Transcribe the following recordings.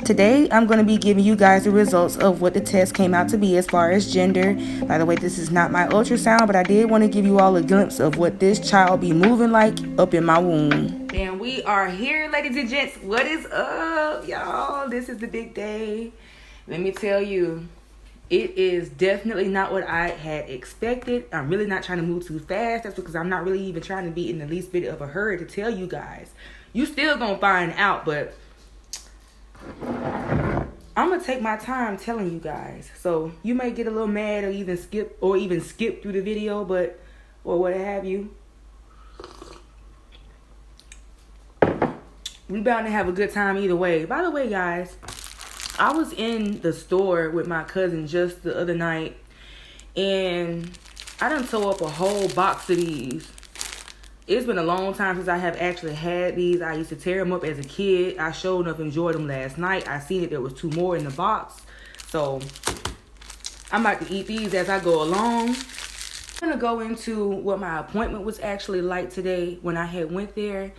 Today, I'm going to be giving you guys the results of what the test came out to be as far as gender. By the way, this is not my ultrasound, but I did want to give you all a glimpse of what this child be moving like up in my womb. And we are here, ladies and gents. What is up, y'all? This is the big day. Let me tell you, it is definitely not what I had expected. I'm really not trying to move too fast. That's because I'm not really even trying to be in the least bit of a hurry to tell you guys. You still gonna find out, but I'm gonna take my time telling you guys. So you may get a little mad or even skip through the video, or what have you. We bound to have a good time either way. By the way, guys, I was in the store with my cousin just the other night, and I done tore up a whole box of these. It's been a long time since I have actually had these. I used to tear them up as a kid. I sure enough enjoyed them last night. I seen that there was 2 more in the box. So I'm about to eat these as I go along. I'm going to go into what my appointment was actually like today when I had went there.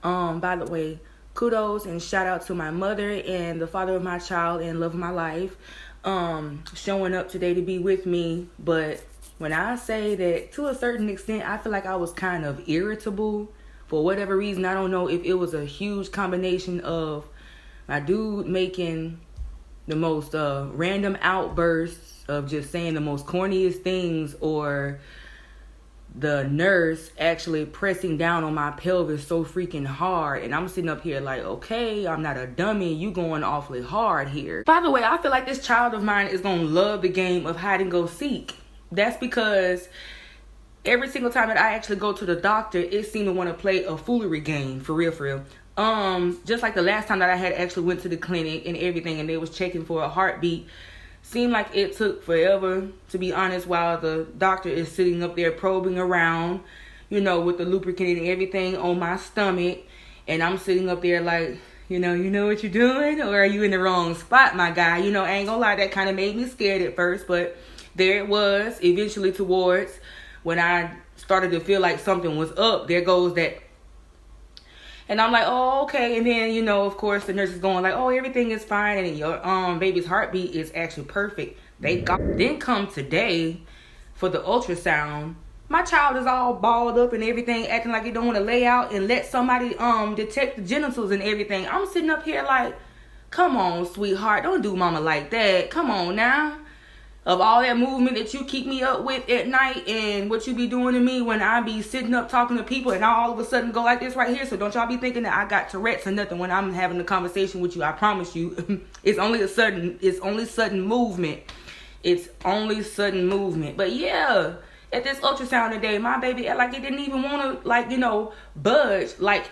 By the way, kudos and shout out to my mother and the father of my child and love of my life. Showing up today to be with me. But when I say that to a certain extent, I feel like I was kind of irritable for whatever reason. I don't know if it was a huge combination of my dude making the most random outbursts of just saying the most corniest things, or the nurse actually pressing down on my pelvis so freaking hard. And I'm sitting up here like, okay, I'm not a dummy. You going awfully hard here. By the way, I feel like this child of mine is going to love the game of hide and go seek. That's because every single time that I actually go to the doctor, it seemed to want to play a foolery game, for real, for real. Just like the last time that I had actually went to the clinic and everything, and they was checking for a heartbeat. Seemed like it took forever, to be honest, while the doctor is sitting up there probing around, you know, with the lubricant and everything on my stomach. And I'm sitting up there like, you know what you're doing? Or are you in the wrong spot, my guy? You know, I ain't gonna lie, that kind of made me scared at first, but there it was. Eventually towards when I started to feel like something was up, there goes that. And I'm like, oh, okay. And then, you know, of course, the nurse is going like, oh, everything is fine. And your baby's heartbeat is actually perfect. Then come today for the ultrasound. My child is all balled up and everything, acting like it don't want to lay out and let somebody detect the genitals and everything. I'm sitting up here like, come on, sweetheart. Don't do mama like that. Come on now. Of all that movement that you keep me up with at night and what you be doing to me when I be sitting up talking to people and I all of a sudden go like this right here. So don't y'all be thinking that I got Tourette's or nothing when I'm having a conversation with you. I promise you, it's only sudden movement. It's only sudden movement. But yeah, at this ultrasound today, my baby like it didn't even want to, like, you know, budge. Like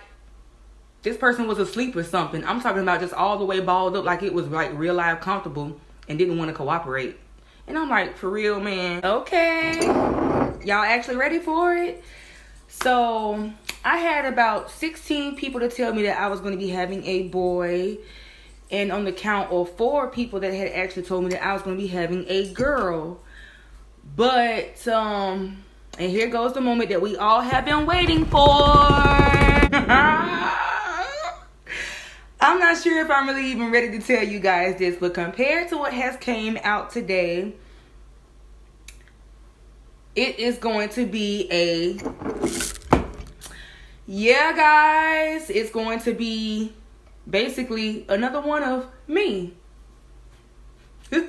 this person was asleep or something. I'm talking about just all the way balled up like it was like real life comfortable and didn't want to cooperate. And I'm like, for real, man. Okay. Y'all actually ready for it? So I had about 16 people to tell me that I was going to be having a boy. And on the count of 4 people that had actually told me that I was going to be having a girl. But, and here goes the moment that we all have been waiting for. I'm not sure if I'm really even ready to tell you guys this, but compared to what has came out today, it is going to be yeah, guys, it's going to be basically another one of me. I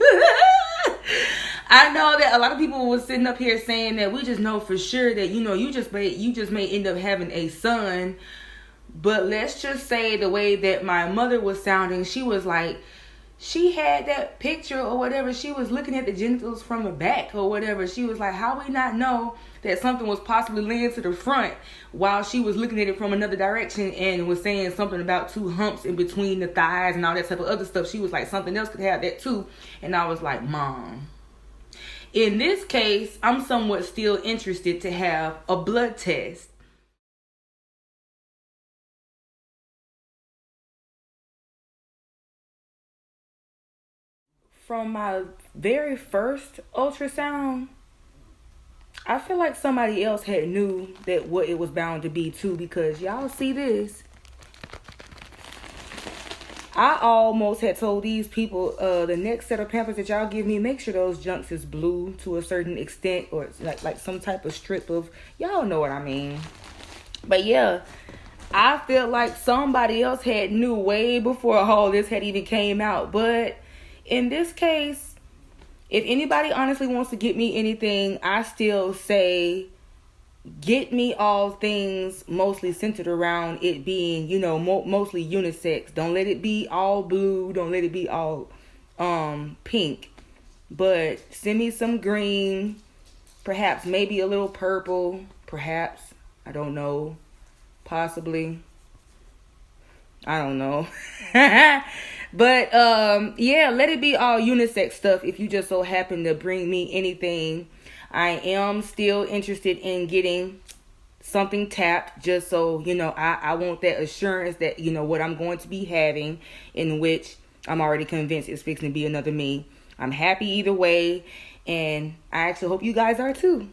know that a lot of people were sitting up here saying that we just know for sure that, you know, you just may end up having a son. But let's just say the way that my mother was sounding, she was like, she had that picture or whatever. She was looking at the genitals from the back or whatever. She was like, how we not know that something was possibly laying to the front while she was looking at it from another direction and was saying something about 2 humps in between the thighs and all that type of other stuff. She was like, something else could have that too. And I was like, Mom, in this case, I'm somewhat still interested to have a blood test. From my very first ultrasound, I feel like somebody else had knew that what it was bound to be too, because y'all see this. I almost had told these people, the next set of Pampers that y'all give me, make sure those junks is blue to a certain extent, or like some type of strip of, y'all know what I mean. But yeah, I feel like somebody else had knew way before all this had even came out. But in this case, if anybody honestly wants to get me anything, I still say get me all things mostly centered around it being, mostly unisex. Don't let it be all blue. Don't let it be all pink. But send me some green, perhaps maybe a little purple, perhaps. I don't know. Possibly. I don't know. But yeah, let it be all unisex stuff if you just so happen to bring me anything. I am still interested in getting something tapped, just so, I want that assurance that, what I'm going to be having, in which I'm already convinced it's fixing to be another me. I'm happy either way, and I actually hope you guys are too.